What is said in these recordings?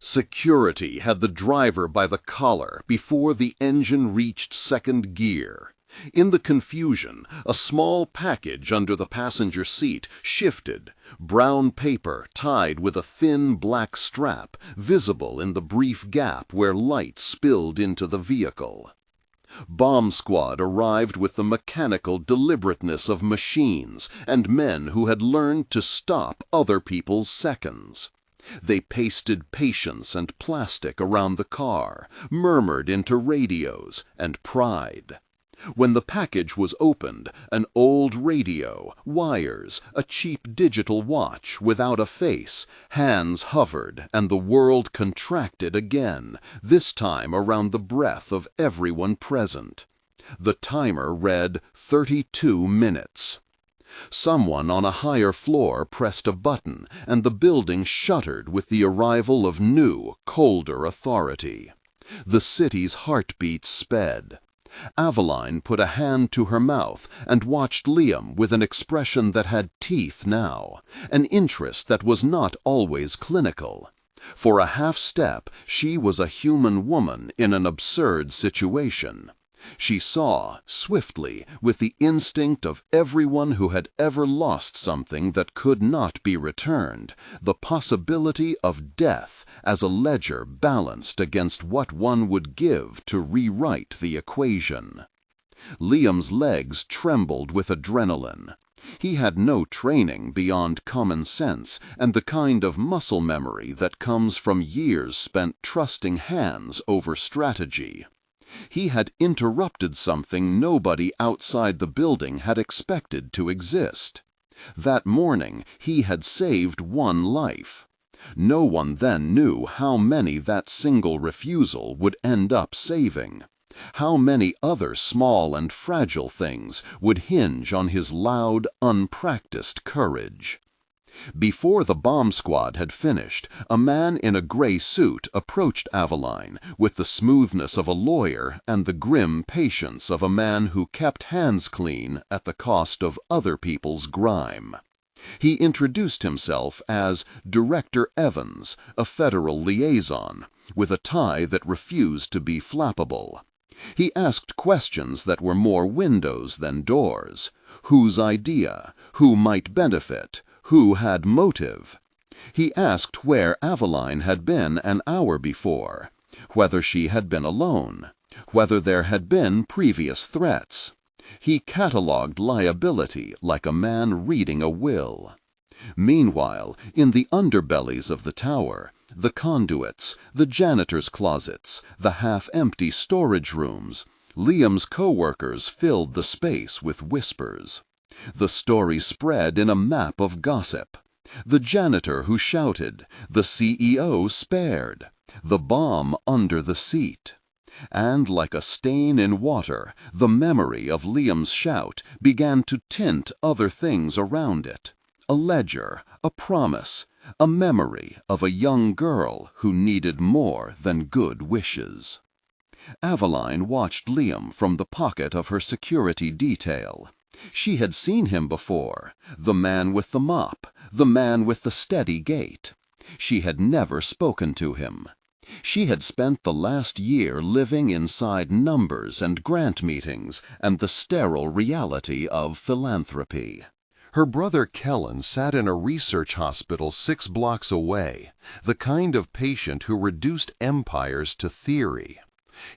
Security had the driver by the collar before the engine reached second gear. In the confusion, a small package under the passenger seat shifted, brown paper tied with a thin black strap visible in the brief gap where light spilled into the vehicle. Bomb squad arrived with the mechanical deliberateness of machines and men who had learned to stop other people's seconds. They pasted patience and plastic around the car, murmured into radios, and pried. When the package was opened, an old radio, wires, a cheap digital watch without a face, hands hovered, and the world contracted again, this time around the breath of everyone present. The timer read 32 minutes. Someone on a higher floor pressed a button, and the building shuddered with the arrival of new, colder authority. The city's heartbeat sped. Avaline put a hand to her mouth and watched Liam with an expression that had teeth now, an interest that was not always clinical. For a half-step, she was a human woman in an absurd situation. She saw, swiftly, with the instinct of everyone who had ever lost something that could not be returned, the possibility of death as a ledger balanced against what one would give to rewrite the equation. Liam's legs trembled with adrenaline. He had no training beyond common sense and the kind of muscle memory that comes from years spent trusting hands over strategy. He had interrupted something nobody outside the building had expected to exist. That morning he had saved one life. No one then knew how many that single refusal would end up saving. How many other small and fragile things would hinge on his loud, unpracticed courage. Before the bomb squad had finished, a man in a gray suit approached Avaline with the smoothness of a lawyer and the grim patience of a man who kept hands clean at the cost of other people's grime. He introduced himself as Director Evans, a federal liaison, with a tie that refused to be flappable. He asked questions that were more windows than doors. Whose idea? Who might benefit? Who had motive? He asked where Avaline had been an hour before, whether she had been alone, whether there had been previous threats. He catalogued liability like a man reading a will. Meanwhile, in the underbellies of the tower, the conduits, the janitor's closets, the half-empty storage rooms, Liam's co-workers filled the space with whispers. The story spread in a map of gossip. The janitor who shouted, the CEO spared, the bomb under the seat. And like a stain in water, the memory of Liam's shout began to tint other things around it. A ledger, a promise, a memory of a young girl who needed more than good wishes. Avaline watched Liam from the pocket of her security detail. She had seen him before, the man with the mop, the man with the steady gait. She had never spoken to him. She had spent the last year living inside numbers and grant meetings and the sterile reality of philanthropy. Her brother Kellen sat in a research hospital 6 blocks away, the kind of patient who reduced empires to theory.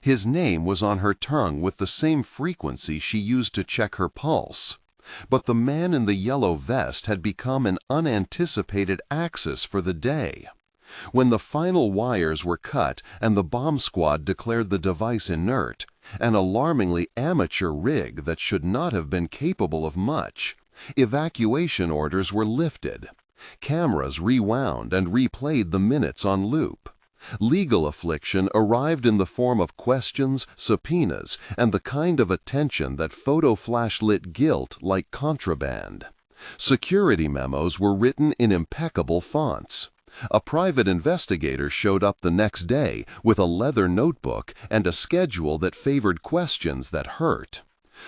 His name was on her tongue with the same frequency she used to check her pulse. But the man in the yellow vest had become an unanticipated axis for the day. When the final wires were cut and the bomb squad declared the device inert, an alarmingly amateur rig that should not have been capable of much, evacuation orders were lifted. Cameras rewound and replayed the minutes on loop. Legal affliction arrived in the form of questions, subpoenas, and the kind of attention that photo flashlit guilt like contraband. Security memos were written in impeccable fonts. A private investigator showed up the next day with a leather notebook and a schedule that favored questions that hurt.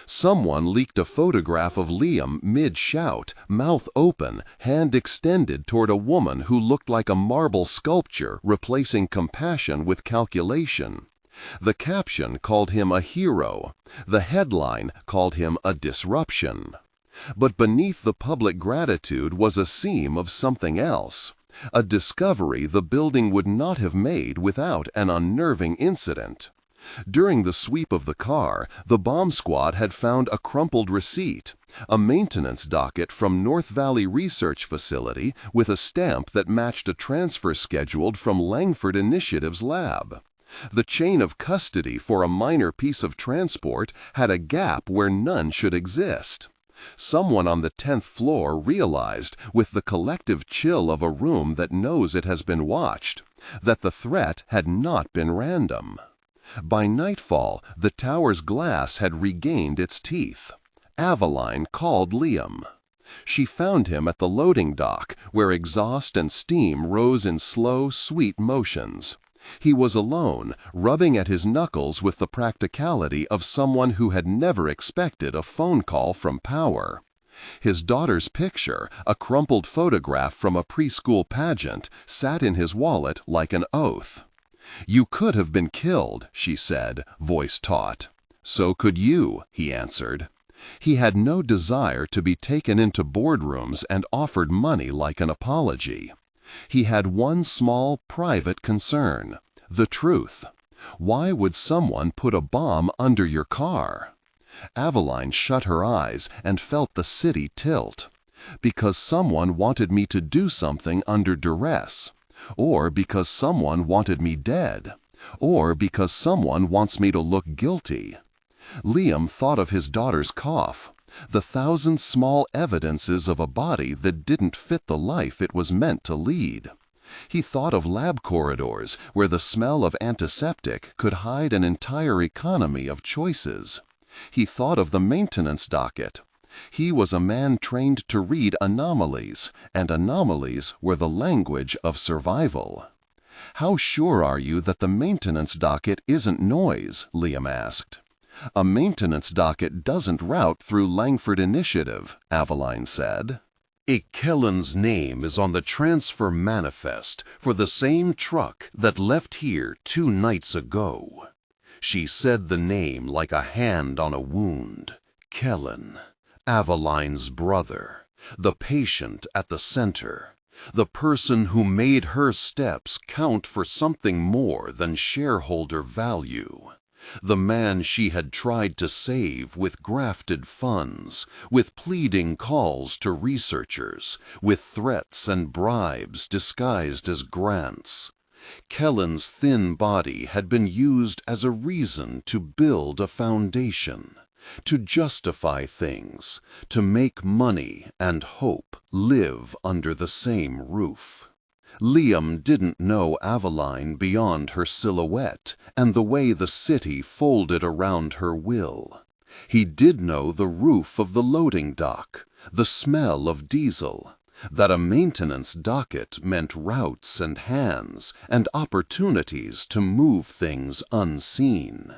Someone leaked a photograph of Liam mid-shout, mouth open, hand extended toward a woman who looked like a marble sculpture replacing compassion with calculation. The caption called him a hero. The headline called him a disruption. But beneath the public gratitude was a seam of something else, a discovery the building would not have made without an unnerving incident. During the sweep of the car, the bomb squad had found a crumpled receipt, a maintenance docket from North Valley Research Facility with a stamp that matched a transfer scheduled from Langford Initiative's lab. The chain of custody for a minor piece of transport had a gap where none should exist. Someone on the 10th floor realized, with the collective chill of a room that knows it has been watched, that the threat had not been random. By nightfall, the tower's glass had regained its teeth. Avaline called Liam. She found him at the loading dock, where exhaust and steam rose in slow, sweet motions. He was alone, rubbing at his knuckles with the practicality of someone who had never expected a phone call from power. His daughter's picture, a crumpled photograph from a preschool pageant, sat in his wallet like an oath. "You could have been killed," she said, voice taut. "So could you," he answered. He had no desire to be taken into boardrooms and offered money like an apology. He had one small, private concern: the truth. Why would someone put a bomb under your car? Avaline shut her eyes and felt the city tilt. Because someone wanted me to do something under duress. Or because someone wanted me dead. Or because someone wants me to look guilty. Liam thought of his daughter's cough, the 1,000 small evidences of a body that didn't fit the life it was meant to lead. He thought of lab corridors where the smell of antiseptic could hide an entire economy of choices. He thought of the maintenance docket. He was a man trained to read anomalies, and anomalies were the language of survival. "How sure are you that the maintenance docket isn't noise?" Liam asked. "A maintenance docket doesn't route through Langford Initiative," Avaline said. "Kellen's name is on the transfer manifest for the same truck that left here 2 nights ago." She said the name like a hand on a wound. Kellen, Avaline's brother, the patient at the center, the person who made her steps count for something more than shareholder value. The man she had tried to save with grafted funds, with pleading calls to researchers, with threats and bribes disguised as grants. Kellen's thin body had been used as a reason to build a foundation, to justify things, to make money and hope live under the same roof. Liam didn't know Avaline beyond her silhouette and the way the city folded around her will. He did know the roof of the loading dock, the smell of diesel, that a maintenance docket meant routes and hands and opportunities to move things unseen.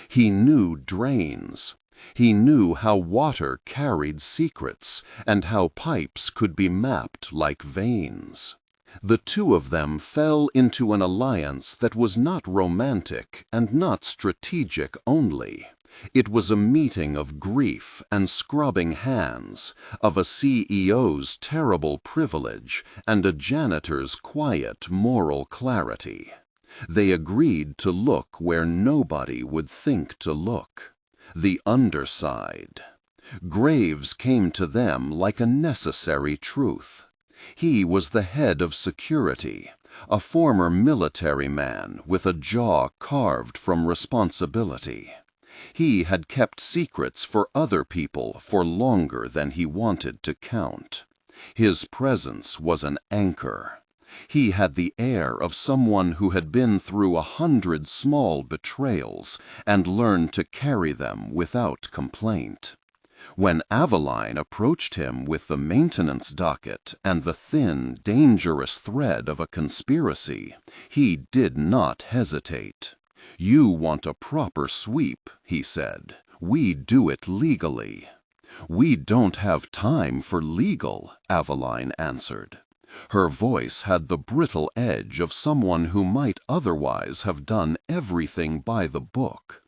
He knew drains. He knew how water carried secrets and how pipes could be mapped like veins. The two of them fell into an alliance that was not romantic and not strategic only. It was a meeting of grief and scrubbing hands, of a CEO's terrible privilege and a janitor's quiet moral clarity. They agreed to look where nobody would think to look. The underside. Graves came to them like a necessary truth. He was the head of security, a former military man with a jaw carved from responsibility. He had kept secrets for other people for longer than he wanted to count. His presence was an anchor. He had the air of someone who had been through 100 small betrayals and learned to carry them without complaint. When Avaline approached him with the maintenance docket and the thin, dangerous thread of a conspiracy, he did not hesitate. "You want a proper sweep," he said. We do it legally." "We don't have time for legal," Avaline answered. Her voice had the brittle edge of someone who might otherwise have done everything by the book.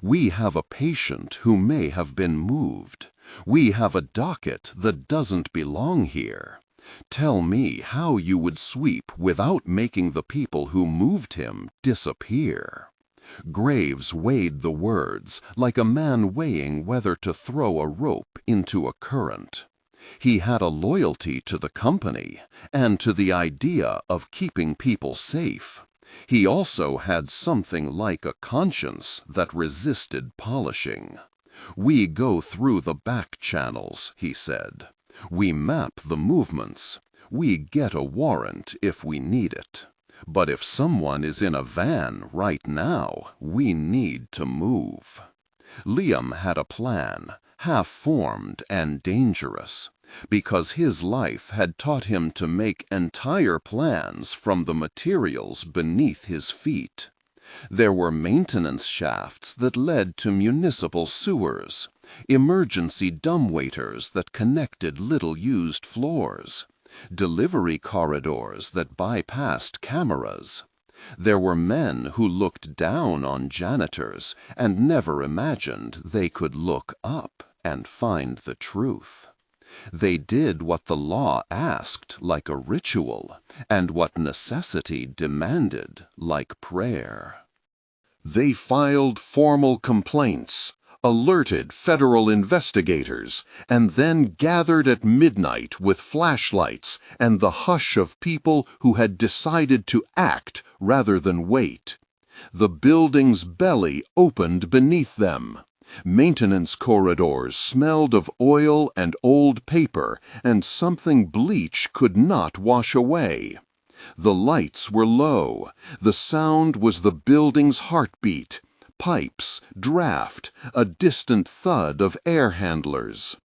"We have a patient who may have been moved. We have a docket that doesn't belong here. Tell me how you would sweep without making the people who moved him disappear." Graves weighed the words like a man weighing whether to throw a rope into a current. He had a loyalty to the company and to the idea of keeping people safe. He also had something like a conscience that resisted polishing. "We go through the back channels," he said. "We map the movements. We get a warrant if we need it. But if someone is in a van right now, we need to move." Liam had a plan, half-formed and dangerous, because his life had taught him to make entire plans from the materials beneath his feet. There were maintenance shafts that led to municipal sewers, emergency dumbwaiters that connected little-used floors, delivery corridors that bypassed cameras. There were men who looked down on janitors and never imagined they could look up and find the truth. They did what the law asked like a ritual, and what necessity demanded like prayer. They filed formal complaints, alerted federal investigators, and then gathered at midnight with flashlights and the hush of people who had decided to act rather than wait. The building's belly opened beneath them. Maintenance corridors smelled of oil and old paper and something bleach could not wash away. The lights were low. The sound was the building's heartbeat. Pipes, draft, a distant thud of air handlers.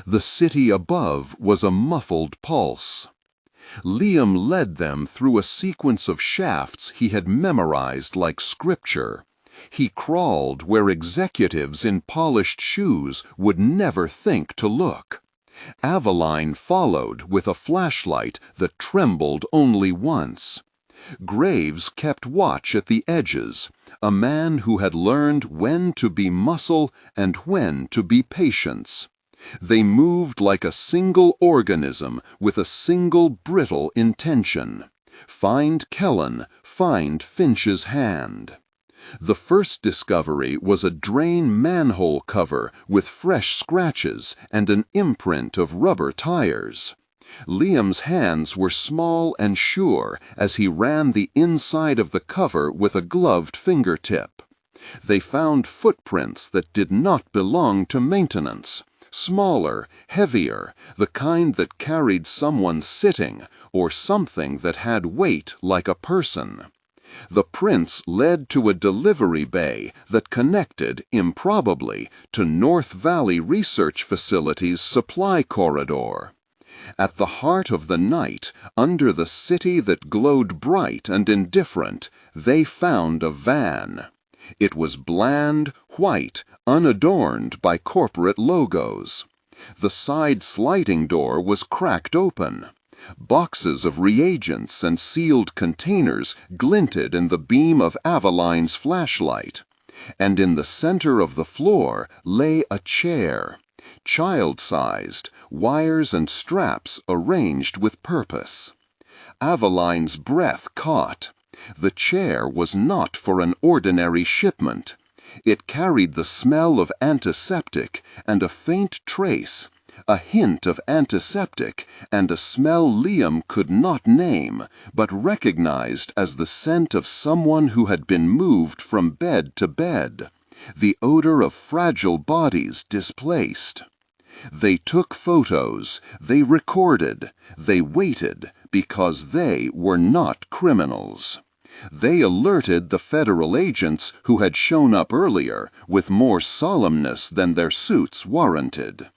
The city above was a muffled pulse. Liam led them through a sequence of shafts he had memorized like scripture. He crawled where executives in polished shoes would never think to look. Avaline followed with a flashlight that trembled only once. Graves kept watch at the edges, a man who had learned when to be muscle and when to be patience. They moved like a single organism with a single brittle intention. Find Kellen, find Finch's hand. The first discovery was a drain manhole cover with fresh scratches and an imprint of rubber tires. Liam's hands were small and sure as he ran the inside of the cover with a gloved fingertip. They found footprints that did not belong to maintenance. Smaller, heavier, the kind that carried someone sitting or something that had weight like a person. The prints led to a delivery bay that connected, improbably, to North Valley Research Facility's supply corridor. At the heart of the night, under the city that glowed bright and indifferent, they found a van. It was bland, white, unadorned by corporate logos. The side sliding door was cracked open. Boxes of reagents and sealed containers glinted in the beam of Avaline's flashlight. And in the center of the floor lay a chair, child-sized, wires and straps arranged with purpose. Avaline's breath caught. The chair was not for an ordinary shipment. It carried the smell of antiseptic and a faint trace, a hint of antiseptic and a smell Liam could not name, but recognized as the scent of someone who had been moved from bed to bed, the odor of fragile bodies displaced. They took photos, they recorded, they waited, because they were not criminals. They alerted the federal agents who had shown up earlier with more solemnness than their suits warranted.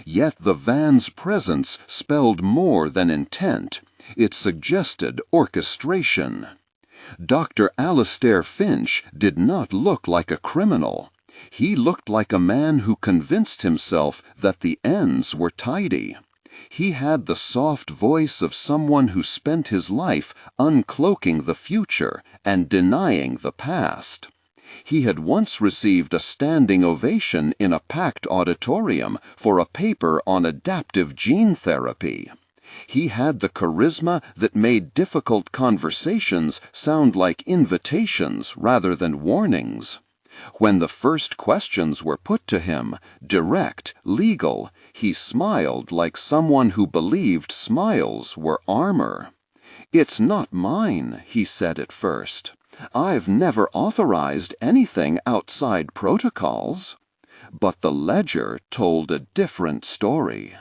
Yet the van's presence spelled more than intent. It suggested orchestration. Dr. Alastair Finch did not look like a criminal. He looked like a man who convinced himself that the ends were tidy. He had the soft voice of someone who spent his life uncloaking the future and denying the past. He had once received a standing ovation in a packed auditorium for a paper on adaptive gene therapy. He had the charisma that made difficult conversations sound like invitations rather than warnings. When the first questions were put to him, direct, legal, he smiled like someone who believed smiles were armor. "It's not mine," he said at first. "I've never authorized anything outside protocols." But the ledger told a different story.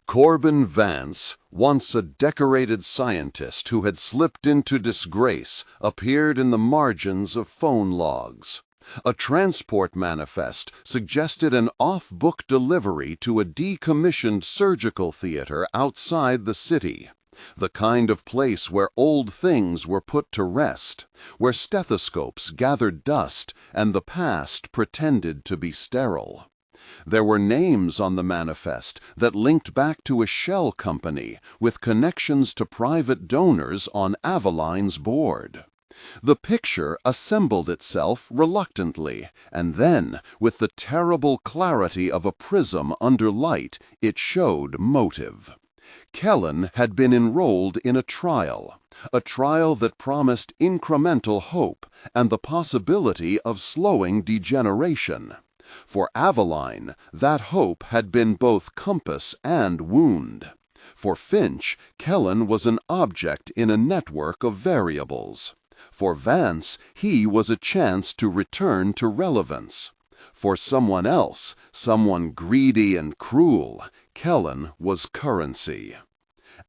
Corbin Vance, once a decorated scientist who had slipped into disgrace, appeared in the margins of phone logs. A transport manifest suggested an off-book delivery to a decommissioned surgical theater outside the city, the kind of place where old things were put to rest, where stethoscopes gathered dust and the past pretended to be sterile. There were names on the manifest that linked back to a shell company with connections to private donors on Avaline's board. The picture assembled itself reluctantly, and then, with the terrible clarity of a prism under light, it showed motive. Kellen had been enrolled in a trial that promised incremental hope and the possibility of slowing degeneration. For Avaline, that hope had been both compass and wound. For Finch, Kellen was an object in a network of variables. For Vance, he was a chance to return to relevance. For someone else, someone greedy and cruel, Kellen was currency.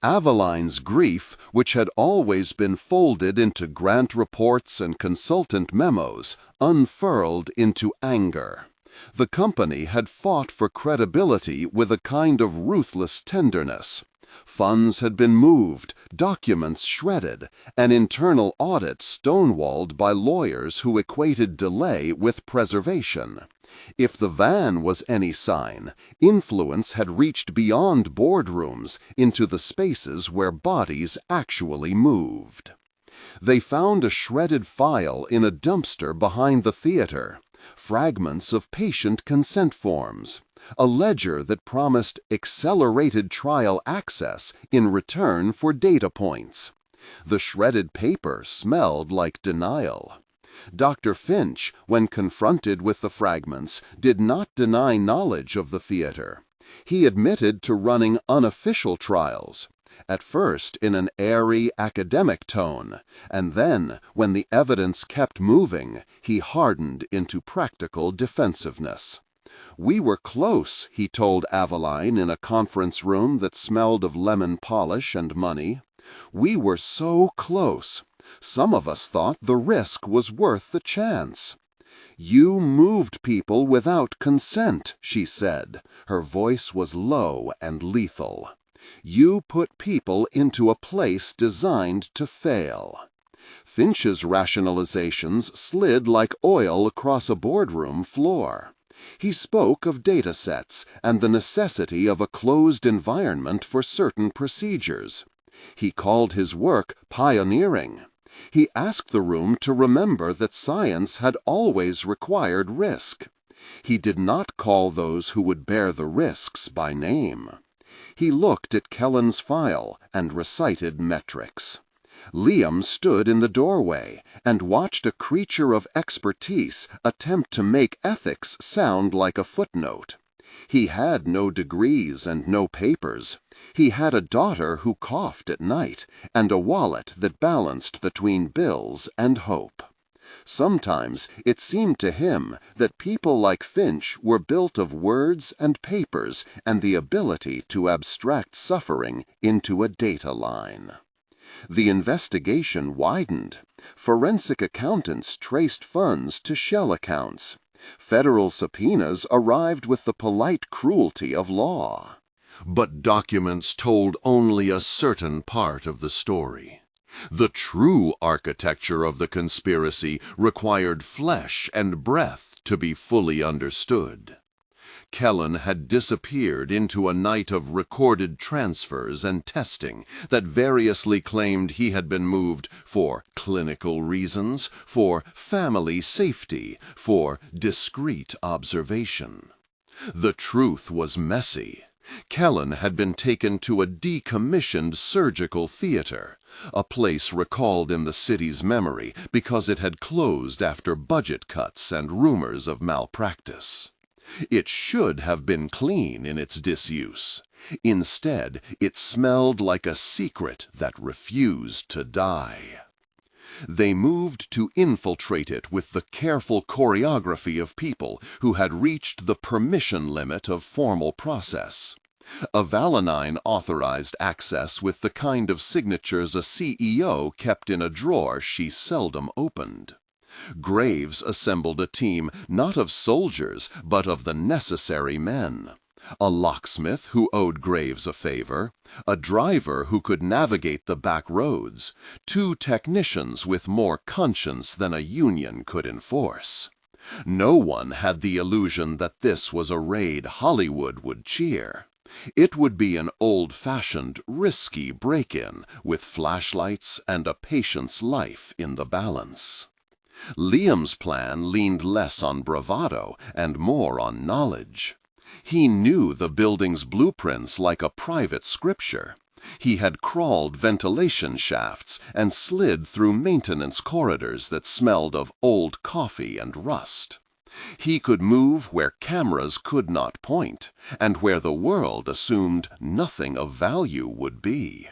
Avaline's grief, which had always been folded into grant reports and consultant memos, unfurled into anger. The company had fought for credibility with a kind of ruthless tenderness. Funds had been moved, documents shredded, an internal audit stonewalled by lawyers who equated delay with preservation. If the van was any sign, influence had reached beyond boardrooms into the spaces where bodies actually moved. They found a shredded file in a dumpster behind the theater, fragments of patient consent forms, a ledger that promised accelerated trial access in return for data points. The shredded paper smelled like denial. Dr. Finch, when confronted with the fragments, did not deny knowledge of the theater. He admitted to running unofficial trials, at first in an airy academic tone, and then, when the evidence kept moving, he hardened into practical defensiveness. "We were close," he told Avaline in a conference room that smelled of lemon polish and money. "We were so close. Some of us thought the risk was worth the chance." "You moved people without consent," she said. Her voice was low and lethal. "You put people into a place designed to fail." Finch's rationalizations slid like oil across a boardroom floor. He spoke of data sets and the necessity of a closed environment for certain procedures. He called his work pioneering. He asked the room to remember that science had always required risk. He did not call those who would bear the risks by name. He looked at Kellen's file and recited metrics. Liam stood in the doorway and watched a creature of expertise attempt to make ethics sound like a footnote. He had no degrees and no papers. He had a daughter who coughed at night and a wallet that balanced between bills and hope. Sometimes it seemed to him that people like Finch were built of words and papers and the ability to abstract suffering into a data line. The investigation widened. Forensic accountants traced funds to shell accounts. Federal subpoenas arrived with the polite cruelty of law. But documents told only a certain part of the story. The true architecture of the conspiracy required flesh and breath to be fully understood. Kellen had disappeared into a night of recorded transfers and testing that variously claimed he had been moved for clinical reasons, for family safety, for discreet observation. The truth was messy. Kellen had been taken to a decommissioned surgical theater, a place recalled in the city's memory because it had closed after budget cuts and rumors of malpractice. It should have been clean in its disuse. Instead, it smelled like a secret that refused to die. They moved to infiltrate it with the careful choreography of people who had reached the permission limit of formal process. Avaline authorized access with the kind of signatures a CEO kept in a drawer she seldom opened. Graves assembled a team not of soldiers, but of the necessary men. A locksmith who owed Graves a favor, a driver who could navigate the back roads, 2 technicians with more conscience than a union could enforce. No one had the illusion that this was a raid Hollywood would cheer. It would be an old-fashioned, risky break-in with flashlights and a patient's life in the balance. Liam's plan leaned less on bravado and more on knowledge. He knew the building's blueprints like a private scripture. He had crawled ventilation shafts and slid through maintenance corridors that smelled of old coffee and rust. He could move where cameras could not point, and where the world assumed nothing of value would be.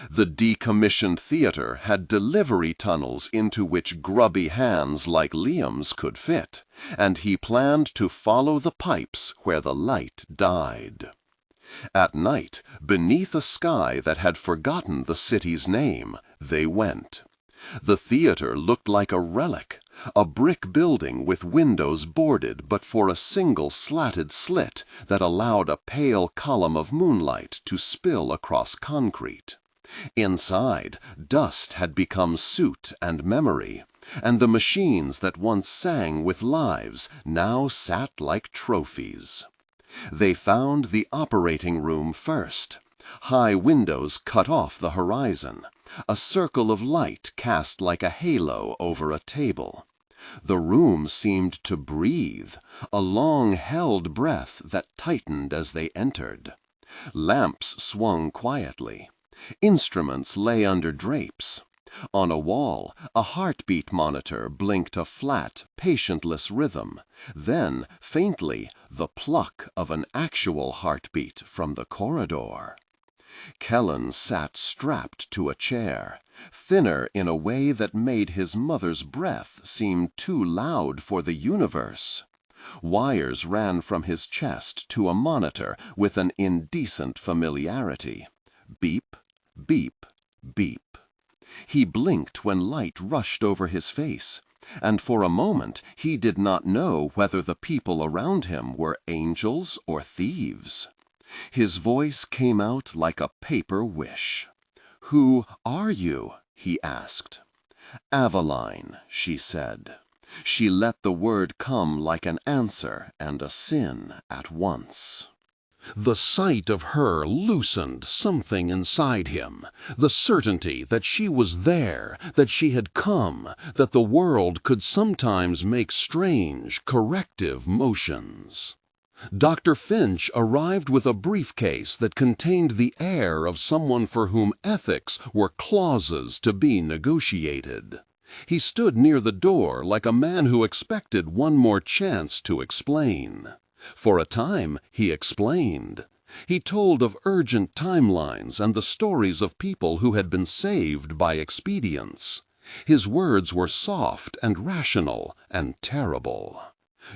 The decommissioned theater had delivery tunnels into which grubby hands like Liam's could fit, and he planned to follow the pipes where the light died. At night, beneath a sky that had forgotten the city's name, they went. The theater looked like a relic, a brick building with windows boarded but for a single slatted slit that allowed a pale column of moonlight to spill across concrete. Inside, dust had become soot and memory, and the machines that once sang with lives now sat like trophies. They found the operating room first. High windows cut off the horizon, a circle of light cast like a halo over a table. The room seemed to breathe, a long-held breath that tightened as they entered. Lamps swung quietly. Instruments lay under drapes. On a wall, a heartbeat monitor blinked a flat, patientless rhythm. Then, faintly, the pluck of an actual heartbeat from the corridor. Kellen sat strapped to a chair, thinner in a way that made his mother's breath seem too loud for the universe. Wires ran from his chest to a monitor with an indecent familiarity. Beep, beep, beep. He blinked when light rushed over his face, and for a moment he did not know whether the people around him were angels or thieves. His voice came out like a paper wish. "Who are you?" he asked. "Avaline," she said. She let the word come like an answer and a sin at once. The sight of her loosened something inside him, the certainty that she was there, that she had come, that the world could sometimes make strange, corrective motions. Dr. Finch arrived with a briefcase that contained the air of someone for whom ethics were clauses to be negotiated. He stood near the door like a man who expected one more chance to explain. For a time, he explained. He told of urgent timelines and the stories of people who had been saved by expedients. His words were soft and rational and terrible.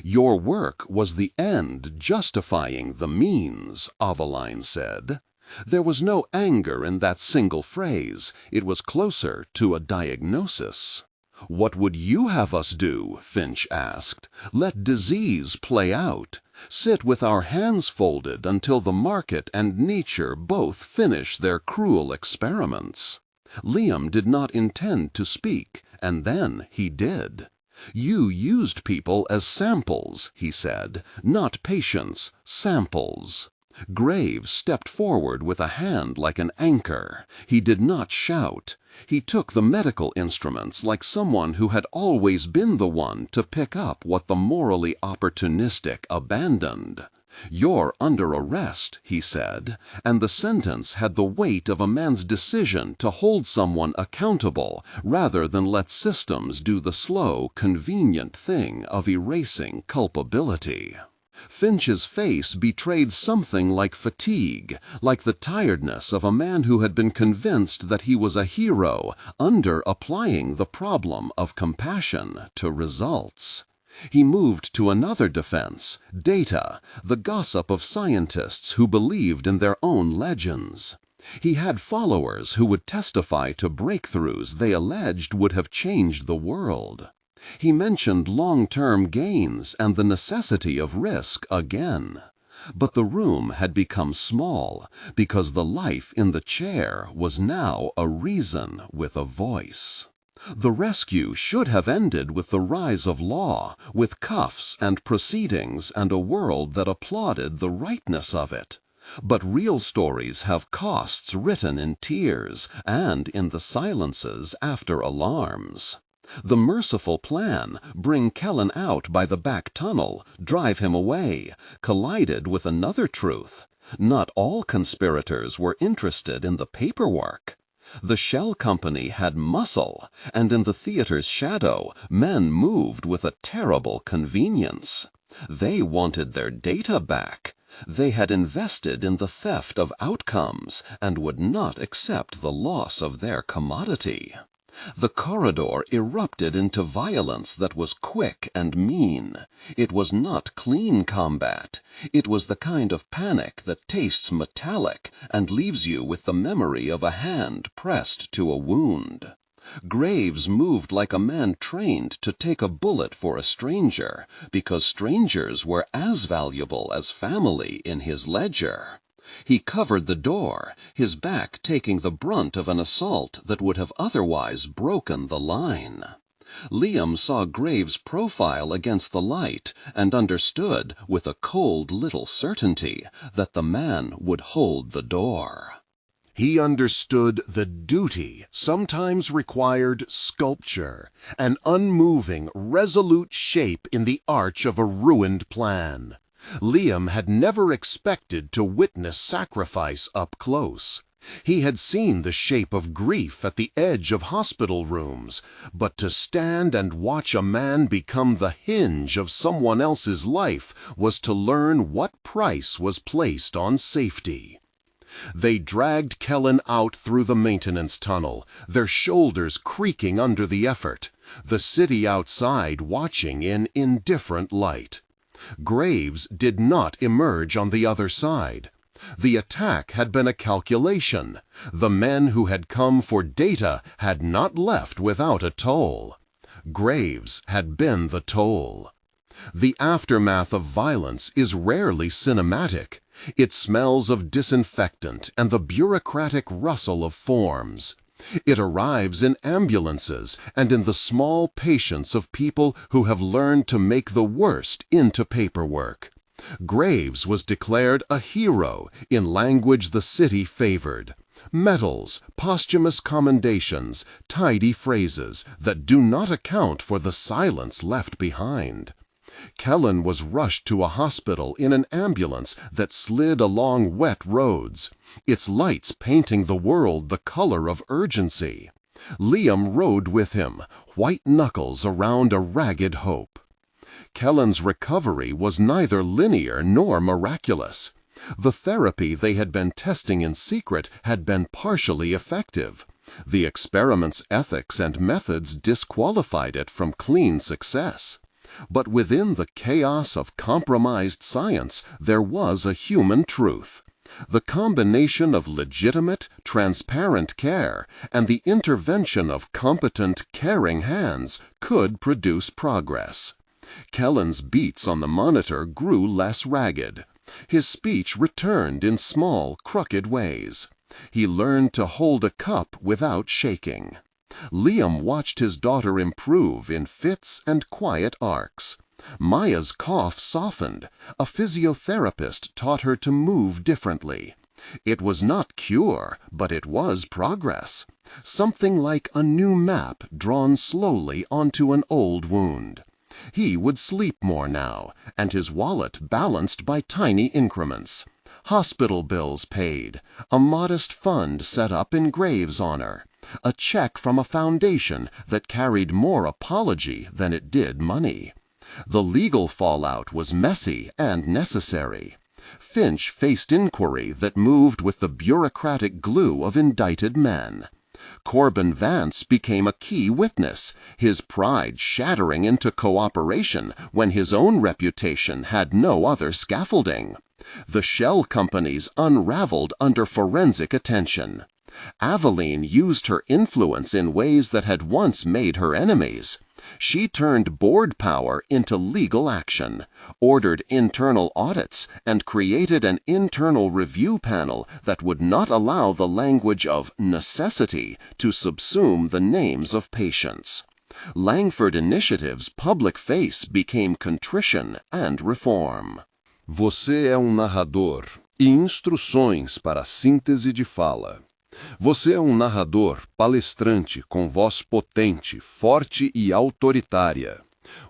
"Your work was the end justifying the means," Avaline said. There was no anger in that single phrase. It was closer to a diagnosis. "What would you have us do?" Finch asked. "Let disease play out? Sit with our hands folded until the market and nature both finish their cruel experiments?" Liam did not intend to speak, and then he did. "You used people as samples," he said, "not patients, samples." Graves stepped forward with a hand like an anchor. He did not shout. He took the medical instruments like someone who had always been the one to pick up what the morally opportunistic abandoned. "You're under arrest," he said, and the sentence had the weight of a man's decision to hold someone accountable rather than let systems do the slow, convenient thing of erasing culpability. Finch's face betrayed something like fatigue, like the tiredness of a man who had been convinced that he was a hero under applying the problem of compassion to results. He moved to another defense, data, the gossip of scientists who believed in their own legends. He had followers who would testify to breakthroughs they alleged would have changed the world. He mentioned long-term gains and the necessity of risk again. But the room had become small because the life in the chair was now a reason with a voice. The rescue should have ended with the rise of law, with cuffs and proceedings and a world that applauded the rightness of it. But real stories have costs written in tears and in the silences after alarms. The merciful plan, bring Kellen out by the back tunnel, drive him away, collided with another truth. Not all conspirators were interested in the paperwork. The shell company had muscle, and in the theater's shadow, men moved with a terrible convenience. They wanted their data back. They had invested in the theft of outcomes and would not accept the loss of their commodity. The corridor erupted into violence that was quick and mean. It was not clean combat. It was the kind of panic that tastes metallic and leaves you with the memory of a hand pressed to a wound. Graves moved like a man trained to take a bullet for a stranger, because strangers were as valuable as family in his ledger. He covered the door, his back taking the brunt of an assault that would have otherwise broken the line. Liam saw Graves' profile against the light and understood, with a cold little certainty, that the man would hold the door. He understood the duty sometimes required sculpture, an unmoving, resolute shape in the arch of a ruined plan. Liam had never expected to witness sacrifice up close. He had seen the shape of grief at the edge of hospital rooms, but to stand and watch a man become the hinge of someone else's life was to learn what price was placed on safety. They dragged Kellen out through the maintenance tunnel, their shoulders creaking under the effort, the city outside watching in indifferent light. Graves did not emerge on the other side. The attack had been a calculation. The men who had come for data had not left without a toll. Graves had been the toll. The aftermath of violence is rarely cinematic. It smells of disinfectant and the bureaucratic rustle of forms. It arrives in ambulances and in the small patience of people who have learned to make the worst into paperwork. Graves was declared a hero in language the city favored. Medals, posthumous commendations, tidy phrases that do not account for the silence left behind. Kellen was rushed to a hospital in an ambulance that slid along wet roads, its lights painting the world the color of urgency. Liam rode with him, white knuckles around a ragged hope. Kellen's recovery was neither linear nor miraculous. The therapy they had been testing in secret had been partially effective. The experiment's ethics and methods disqualified it from clean success. But within the chaos of compromised science, there was a human truth. The combination of legitimate, transparent care and the intervention of competent, caring hands could produce progress. Kellen's beats on the monitor grew less ragged. His speech returned in small, crooked ways. He learned to hold a cup without shaking. Liam watched his daughter improve in fits and quiet arcs. Maya's cough softened. A physiotherapist taught her to move differently. It was not cure, but it was progress. Something like a new map drawn slowly onto an old wound. He would sleep more now, and his wallet balanced by tiny increments. Hospital bills paid, a modest fund set up in Graves' honor, a check from a foundation that carried more apology than it did money. The legal fallout was messy and necessary. Finch faced inquiry that moved with the bureaucratic glue of indicted men. Corbin Vance became a key witness, his pride shattering into cooperation when his own reputation had no other scaffolding. The shell companies unraveled under forensic attention. Avaline used her influence in ways that had once made her enemies. She turned board power into legal action, ordered internal audits, and created an internal review panel that would not allow the language of necessity to subsume the names of patients. Langford Initiative's public face became contrition and reform. Você é narrador e instruções para a síntese de fala. Você é narrador palestrante com voz potente, forte e autoritária.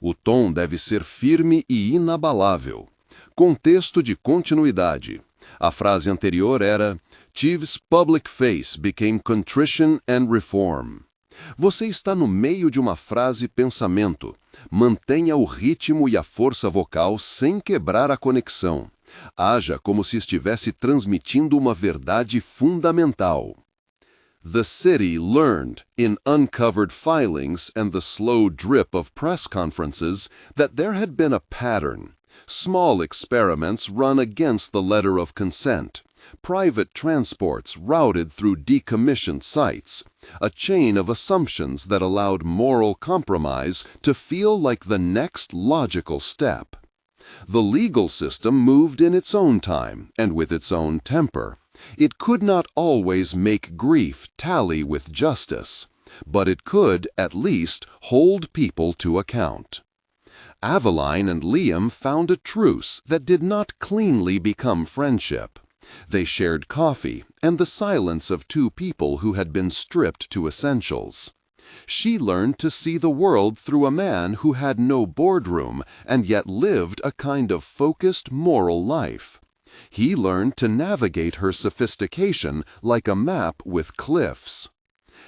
O tom deve ser firme e inabalável. Contexto de continuidade. A frase anterior era Chief's public face became contrition and reform. Você está no meio de uma frase-pensamento. Mantenha o ritmo e a força vocal sem quebrar a conexão. Haja como se estivesse transmitindo uma verdade fundamental. The city learned, in uncovered filings and the slow drip of press conferences, that there had been a pattern. Small experiments run against the letter of consent. Private transports routed through decommissioned sites. A chain of assumptions that allowed moral compromise to feel like the next logical step. The legal system moved in its own time and with its own temper. It could not always make grief tally with justice, but it could at least hold people to account. Avaline and Liam found a truce that did not cleanly become friendship. They shared coffee and the silence of two people who had been stripped to essentials. She learned to see the world through a man who had no boardroom and yet lived a kind of focused moral life. He learned to navigate her sophistication like a map with cliffs.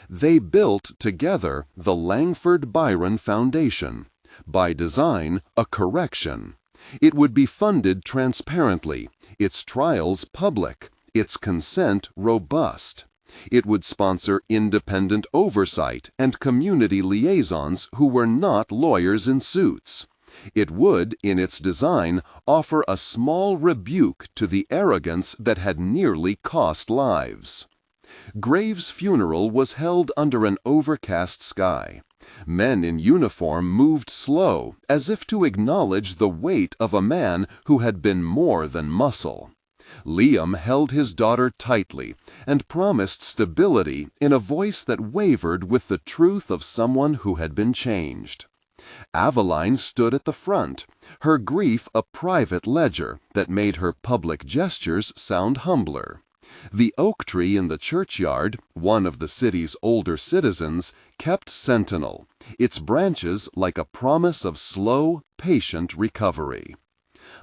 They built together the Langford Byron Foundation, by design a correction. It would be funded transparently, its trials public, its consent robust. It would sponsor independent oversight and community liaisons who were not lawyers in suits. It would, in its design, offer a small rebuke to the arrogance that had nearly cost lives. Graves' funeral was held under an overcast sky. Men in uniform moved slow, as if to acknowledge the weight of a man who had been more than muscle. Liam held his daughter tightly and promised stability in a voice that wavered with the truth of someone who had been changed. Avaline stood at the front, her grief a private ledger that made her public gestures sound humbler. The oak tree in the churchyard, one of the city's older citizens, kept sentinel, its branches like a promise of slow, patient recovery.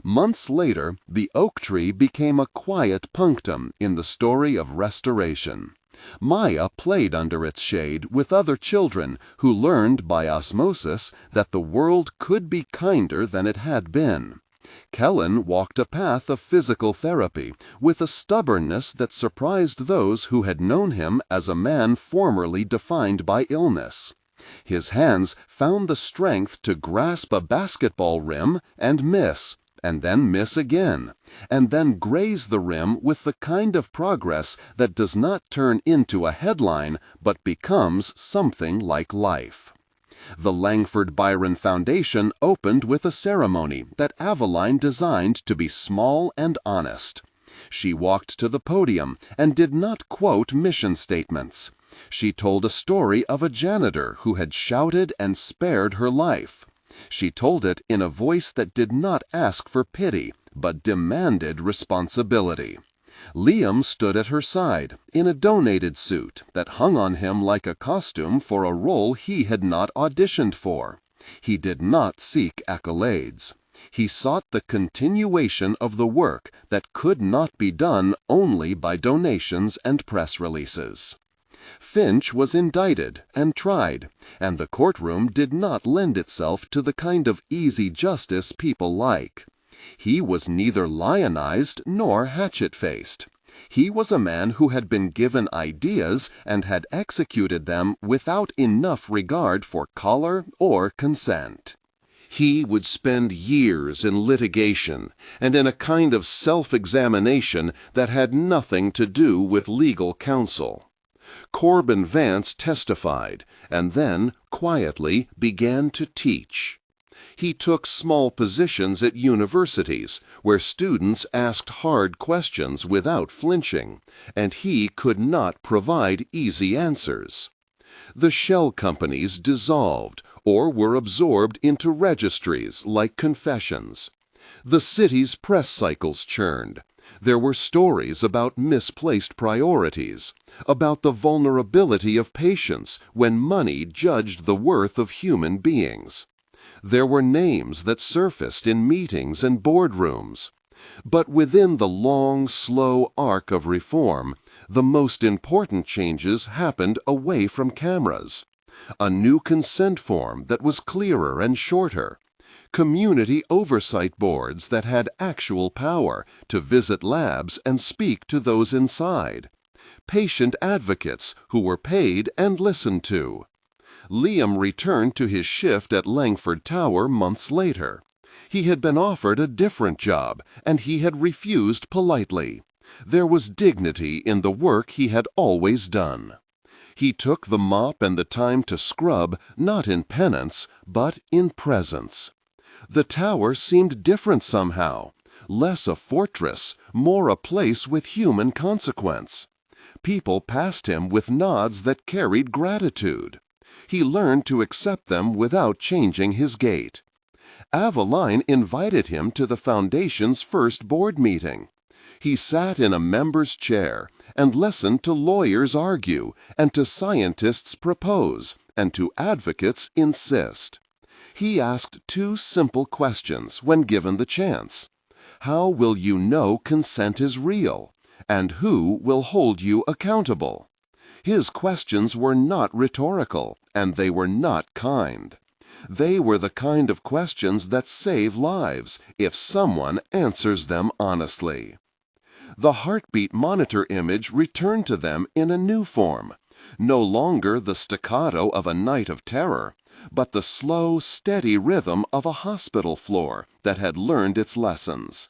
Months later, the oak tree became a quiet punctum in the story of restoration. Maya played under its shade with other children who learned by osmosis that the world could be kinder than it had been. Kellen walked a path of physical therapy with a stubbornness that surprised those who had known him as a man formerly defined by illness. His hands found the strength to grasp a basketball rim and miss again, and then graze the rim with the kind of progress that does not turn into a headline but becomes something like life. The Langford Byron Foundation opened with a ceremony that Avaline designed to be small and honest. She walked to the podium and did not quote mission statements. She told a story of a janitor who had shouted and spared her life. She told it in a voice that did not ask for pity, but demanded responsibility. Liam stood at her side, in a donated suit that hung on him like a costume for a role he had not auditioned for. He did not seek accolades. He sought the continuation of the work that could not be done only by donations and press releases. Finch was indicted and tried, and the courtroom did not lend itself to the kind of easy justice people like. He was neither lionized nor hatchet-faced. He was a man who had been given ideas and had executed them without enough regard for color or consent. He would spend years in litigation and in a kind of self-examination that had nothing to do with legal counsel. Corbin Vance testified and then, quietly, began to teach. He took small positions at universities where students asked hard questions without flinching, and he could not provide easy answers. The shell companies dissolved or were absorbed into registries like confessions. The city's press cycles churned. There were stories about misplaced priorities, about the vulnerability of patients when money judged the worth of human beings. There were names that surfaced in meetings and boardrooms. But within the long, slow arc of reform, the most important changes happened away from cameras. A new consent form that was clearer and shorter. Community oversight boards that had actual power to visit labs and speak to those inside. Patient advocates who were paid and listened to. Liam returned to his shift at Langford Tower months later. He had been offered a different job, and he had refused politely. There was dignity in the work he had always done. He took the mop and the time to scrub, not in penance, but in presence. The tower seemed different somehow, less a fortress, more a place with human consequence. People passed him with nods that carried gratitude. He learned to accept them without changing his gait. Avaline invited him to the Foundation's first board meeting. He sat in a member's chair and listened to lawyers argue and to scientists propose and to advocates insist. He asked two simple questions when given the chance. How will you know consent is real? And who will hold you accountable? His questions were not rhetorical, and they were not kind. They were the kind of questions that save lives if someone answers them honestly. The heartbeat monitor image returned to them in a new form, no longer the staccato of a night of terror, but the slow, steady rhythm of a hospital floor that had learned its lessons.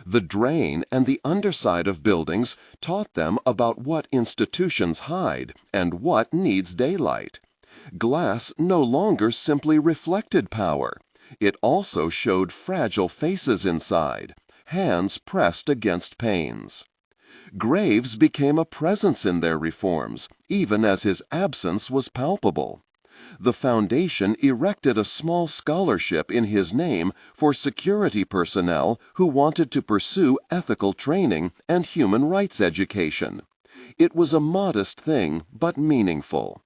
The drain and the underside of buildings taught them about what institutions hide and what needs daylight. Glass no longer simply reflected power. It also showed fragile faces inside, hands pressed against panes. Graves became a presence in their reforms, even as his absence was palpable. The Foundation erected a small scholarship in his name for security personnel who wanted to pursue ethical training and human rights education. It was a modest thing, but meaningful.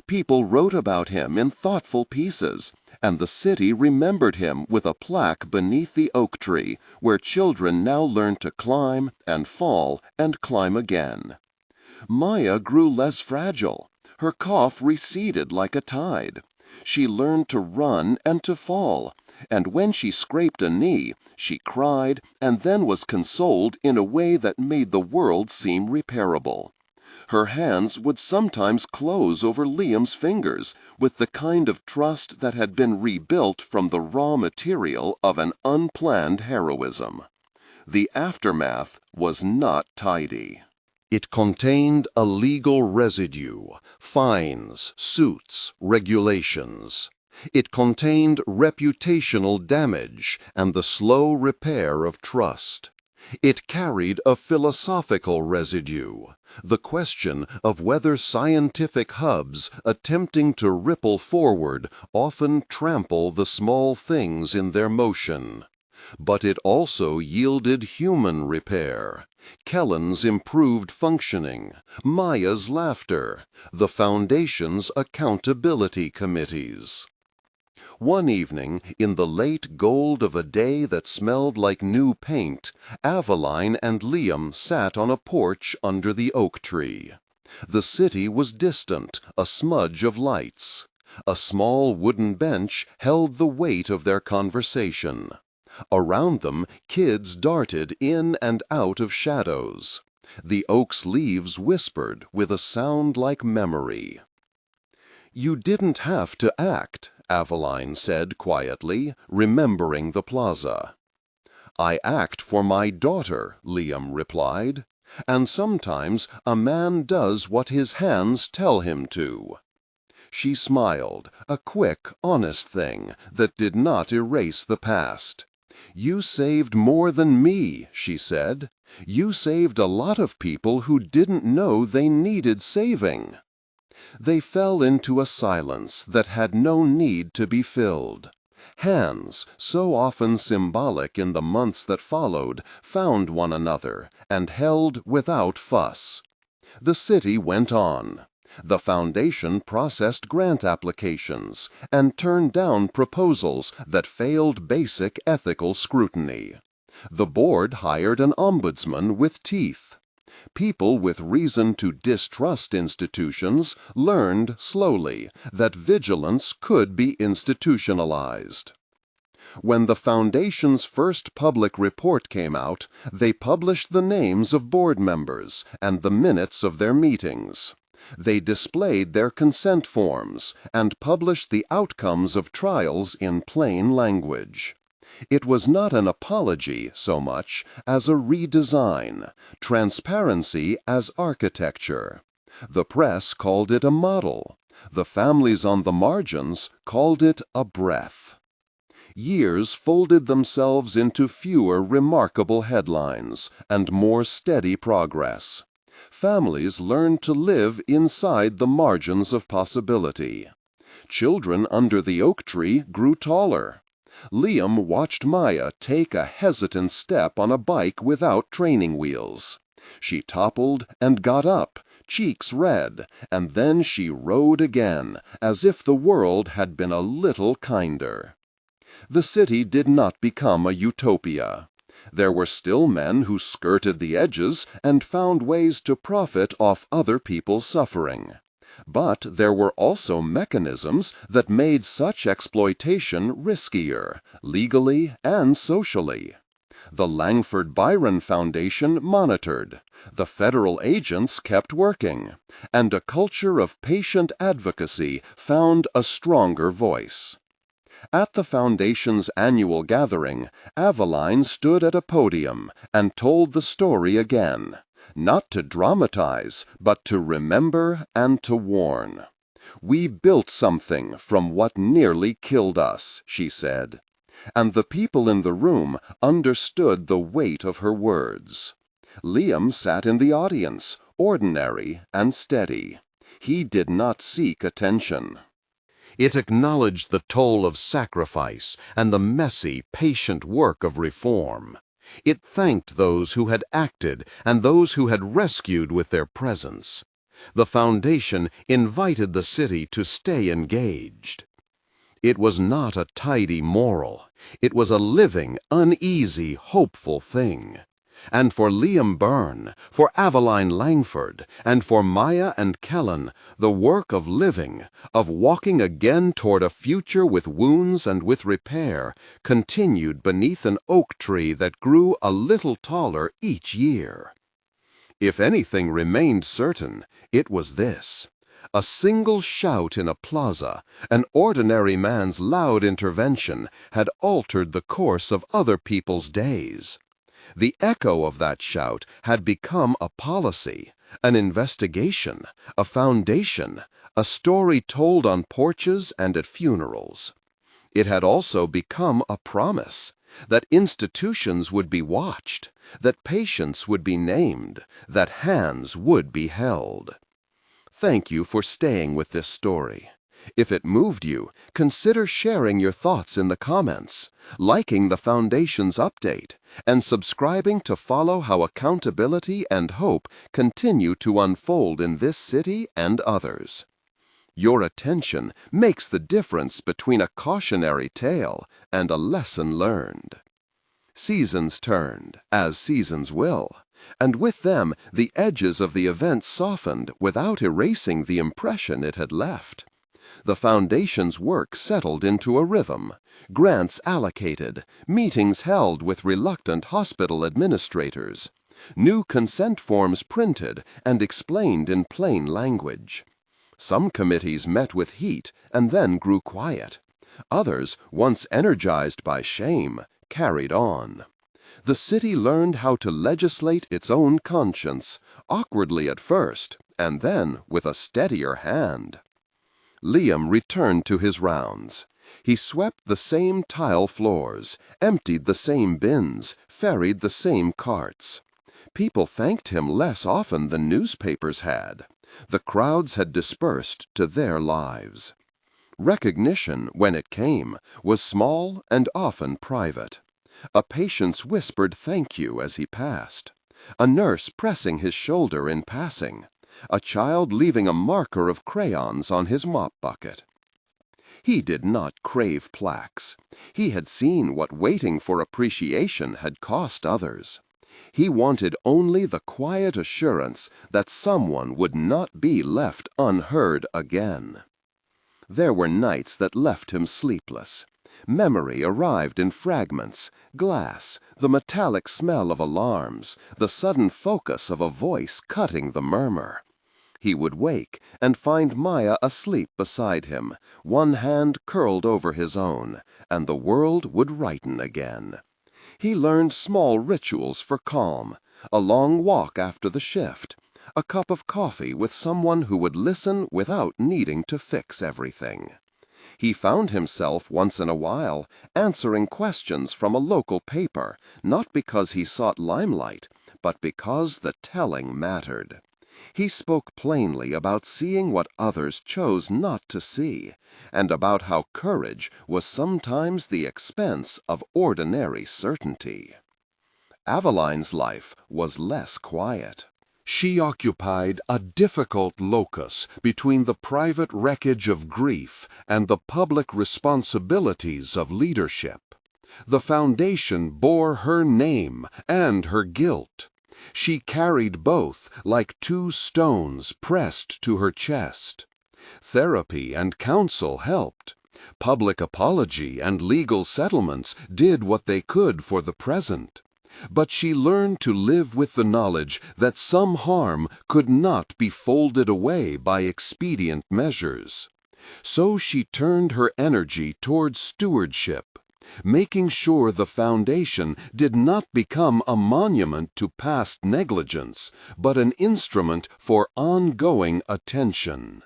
People wrote about him in thoughtful pieces, and the city remembered him with a plaque beneath the oak tree where children now learn to climb and fall and climb again. Maya grew less fragile. Her cough receded like a tide. She learned to run and to fall, and when she scraped a knee, she cried and then was consoled in a way that made the world seem repairable. Her hands would sometimes close over Liam's fingers with the kind of trust that had been rebuilt from the raw material of an unplanned heroism. The aftermath was not tidy. It contained a legal residue, fines, suits, regulations. It contained reputational damage and the slow repair of trust. It carried a philosophical residue, the question of whether scientific hubs attempting to ripple forward often trample the small things in their motion. But it also yielded human repair, Kellen's improved functioning, Maya's laughter, the Foundation's accountability committees. One evening, in the late gold of a day that smelled like new paint, Avaline and Liam sat on a porch under the oak tree. The city was distant, a smudge of lights. A small wooden bench held the weight of their conversation. Around them, kids darted in and out of shadows. The oak's leaves whispered with a sound like memory. "You didn't have to act," Avaline said quietly, remembering the plaza. "I act for my daughter," Liam replied. "And sometimes a man does what his hands tell him to." She smiled, a quick, honest thing that did not erase the past. "You saved more than me," she said. "You saved a lot of people who didn't know they needed saving." They fell into a silence that had no need to be filled. Hands, so often symbolic in the months that followed, found one another and held without fuss. The city went on. The Foundation processed grant applications and turned down proposals that failed basic ethical scrutiny. The board hired an ombudsman with teeth. People with reason to distrust institutions learned slowly that vigilance could be institutionalized. When the Foundation's first public report came out, they published the names of board members and the minutes of their meetings. They displayed their consent forms and published the outcomes of trials in plain language. It was not an apology so much as a redesign, transparency as architecture. The press called it a model. The families on the margins called it a breath. Years folded themselves into fewer remarkable headlines and more steady progress. Families learned to live inside the margins of possibility. Children under the oak tree grew taller. Liam watched Maya take a hesitant step on a bike without training wheels. She toppled and got up, cheeks red, and then she rode again, as if the world had been a little kinder. The city did not become a utopia. There were still men who skirted the edges and found ways to profit off other people's suffering. But there were also mechanisms that made such exploitation riskier, legally and socially. The Langford Byron Foundation monitored, the federal agents kept working, and a culture of patient advocacy found a stronger voice. At the Foundation's annual gathering, Avaline stood at a podium and told the story again, not to dramatize, but to remember and to warn. "We built something from what nearly killed us," she said. And the people in the room understood the weight of her words. Liam sat in the audience, ordinary and steady. He did not seek attention. It acknowledged the toll of sacrifice and the messy, patient work of reform. It thanked those who had acted and those who had rescued with their presence. The Foundation invited the city to stay engaged. It was not a tidy moral. It was a living, uneasy, hopeful thing. And for Liam Byrne, for Avaline Langford, and for Maya and Kellen, the work of living, of walking again toward a future with wounds and with repair, continued beneath an oak tree that grew a little taller each year. If anything remained certain, it was this. A single shout in a plaza, an ordinary man's loud intervention, had altered the course of other people's days. The echo of that shout had become a policy, an investigation, a foundation, a story told on porches and at funerals. It had also become a promise, that institutions would be watched, that patients would be named, that hands would be held. Thank you for staying with this story. If it moved you, consider sharing your thoughts in the comments, liking the Foundation's update, and subscribing to follow how accountability and hope continue to unfold in this city and others. Your attention makes the difference between a cautionary tale and a lesson learned. Seasons turned, as seasons will, and with them the edges of the event softened without erasing the impression it had left. The Foundation's work settled into a rhythm, grants allocated, meetings held with reluctant hospital administrators, new consent forms printed and explained in plain language. Some committees met with heat and then grew quiet. Others, once energized by shame, carried on. The city learned how to legislate its own conscience, awkwardly at first, and then with a steadier hand. Liam returned to his rounds. He swept the same tile floors, emptied the same bins, ferried the same carts. People thanked him less often than newspapers had. The crowds had dispersed to their lives. Recognition, when it came, was small and often private. A patient's whispered thank you as he passed. A nurse pressing his shoulder in passing. A child leaving a marker of crayons on his mop bucket. He did not crave plaques. He had seen what waiting for appreciation had cost others. He wanted only the quiet assurance that someone would not be left unheard again. There were nights that left him sleepless. Memory arrived in fragments, glass, the metallic smell of alarms, the sudden focus of a voice cutting the murmur. He would wake and find Maya asleep beside him, one hand curled over his own, and the world would righten again. He learned small rituals for calm, a long walk after the shift, a cup of coffee with someone who would listen without needing to fix everything. He found himself once in a while answering questions from a local paper, not because he sought limelight, but because the telling mattered. He spoke plainly about seeing what others chose not to see, and about how courage was sometimes the expense of ordinary certainty. Avaline's life was less quiet. She occupied a difficult locus between the private wreckage of grief and the public responsibilities of leadership. The Foundation bore her name and her guilt. She carried both like two stones pressed to her chest. Therapy and counsel helped. Public apology and legal settlements did what they could for the present. But she learned to live with the knowledge that some harm could not be folded away by expedient measures. So she turned her energy toward stewardship, making sure the Foundation did not become a monument to past negligence, but an instrument for ongoing attention.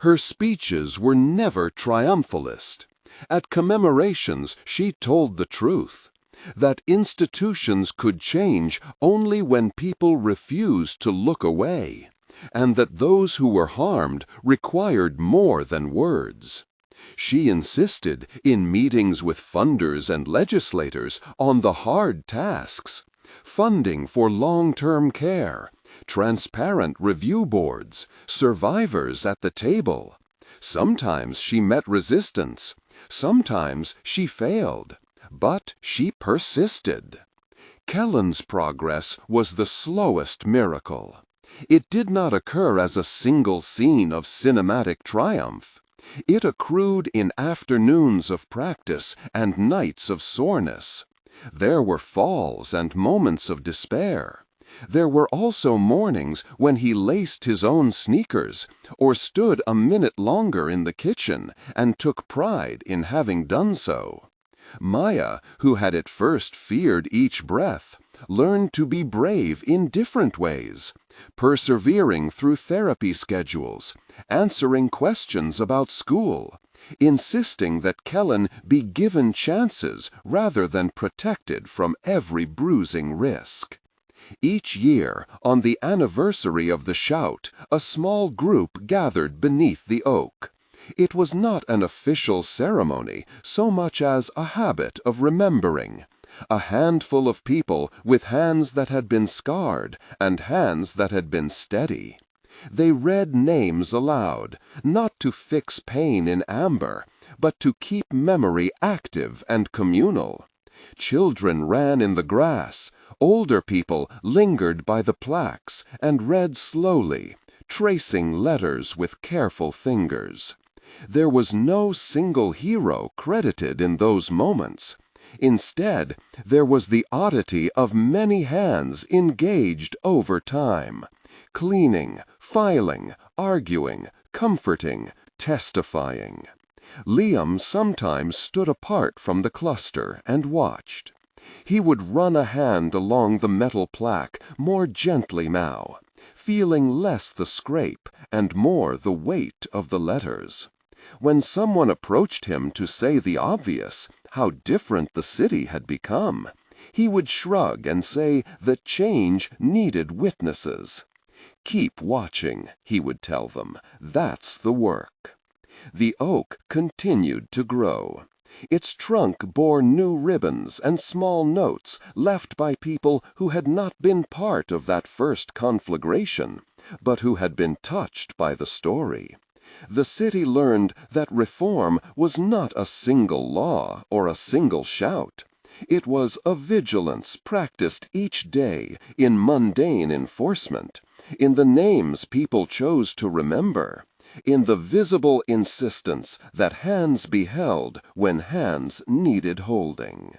Her speeches were never triumphalist. At commemorations, she told the truth, that institutions could change only when people refused to look away, and that those who were harmed required more than words. She insisted, in meetings with funders and legislators, on the hard tasks: funding for long-term care, transparent review boards, survivors at the table. Sometimes she met resistance. Sometimes she failed. But she persisted. Kellen's progress was the slowest miracle. It did not occur as a single scene of cinematic triumph. It accrued in afternoons of practice and nights of soreness. There were falls and moments of despair. There were also mornings when he laced his own sneakers, or stood a minute longer in the kitchen and took pride in having done so. Maya, who had at first feared each breath, learned to be brave in different ways, persevering through therapy schedules, answering questions about school, insisting that Kellen be given chances rather than protected from every bruising risk. Each year, on the anniversary of the shout, a small group gathered beneath the oak. It was not an official ceremony so much as a habit of remembering. A handful of people with hands that had been scarred and hands that had been steady. They read names aloud, not to fix pain in amber, but to keep memory active and communal. Children ran in the grass. Older people lingered by the plaques and read slowly, tracing letters with careful fingers. There was no single hero credited in those moments. Instead, there was the oddity of many hands engaged over time, cleaning, filing, arguing, comforting, testifying. Liam sometimes stood apart from the cluster and watched. He would run a hand along the metal plaque more gently now, feeling less the scrape and more the weight of the letters. When someone approached him to say the obvious, how different the city had become, he would shrug and say that change needed witnesses. "Keep watching," he would tell them. "That's the work." The oak continued to grow. Its trunk bore new ribbons and small notes left by people who had not been part of that first conflagration, but who had been touched by the story. The city learned that reform was not a single law or a single shout. It was a vigilance practiced each day in mundane enforcement, in the names people chose to remember, in the visible insistence that hands be held when hands needed holding.